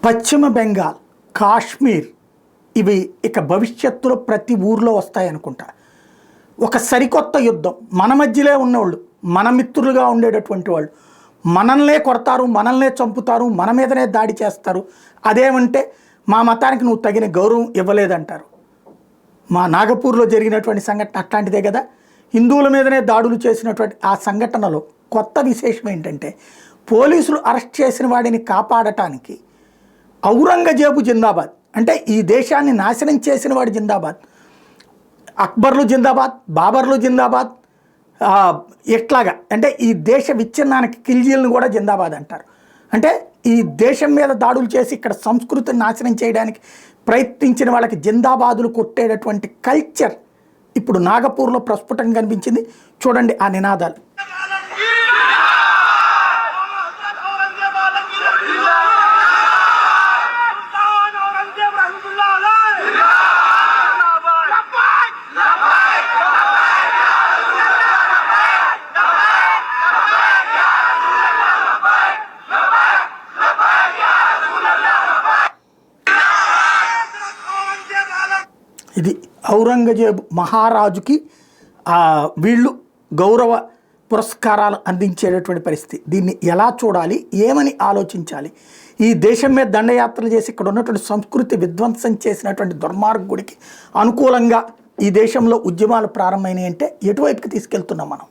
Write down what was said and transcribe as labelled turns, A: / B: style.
A: పశ్చిమ బెంగాల్, కాశ్మీర్ ఇవి ఇక భవిష్యత్తులో ప్రతి ఊర్లో వస్తాయనుకుంటా. ఒక సరికొత్త యుద్ధం, మన మధ్యలో ఉన్నవాళ్ళు, మన మిత్రులుగా ఉండేటటువంటి వాళ్ళు మనల్నే కొడతారు, మనల్నే చంపుతారు, మన మీదనే దాడి చేస్తారు. అదేమంటే మా మతానికి నువ్వు తగిన గౌరవం ఇవ్వలేదంటారు. మా నాగపూర్లో జరిగినటువంటి సంఘటన అట్లాంటిదే కదా. హిందువుల మీదనే దాడులు చేసినటువంటి ఆ సంఘటనలో కొత్త విశేషం ఏంటంటే పోలీసులు అరెస్ట్ చేసిన వాడిని కాపాడటానికి ఔరంగజేబు జిందాబాద్, అంటే ఈ దేశాన్ని నాశనం చేసిన వాడు జిందాబాద్, అక్బర్లు జిందాబాద్, బాబర్లు జిందాబాద్, ఎట్లాగా అంటే ఈ దేశ విచ్ఛిన్నానికి ఖిల్జీలను కూడా జిందాబాద్ అంటారు. అంటే ఈ దేశం మీద దాడులు చేసి ఇక్కడ సంస్కృతిని నాశనం చేయడానికి ప్రయత్నించిన వాళ్ళకి జిందాబాదులు కొట్టేటటువంటి కల్చర్ ఇప్పుడు నాగపూర్లో ప్రస్ఫుటంగా కనిపించింది. చూడండి ఆ నినాదాలు. ఇది ఔరంగజేబు మహారాజుకి వీళ్ళు గౌరవ పురస్కారాలు అందించేటటువంటి పరిస్థితి. దీన్ని ఎలా చూడాలి, ఏమని ఆలోచించాలి? ఈ దేశం మీద దండయాత్రలు చేసి ఇక్కడ ఉన్నటువంటి సంస్కృతి విధ్వంసం చేసినటువంటి దుర్మార్గుడికి అనుకూలంగా ఈ దేశంలో ఉద్యమాలు ప్రారంభమైనాయి అంటే ఎటువైపుకి తీసుకెళ్తున్నాం మనం?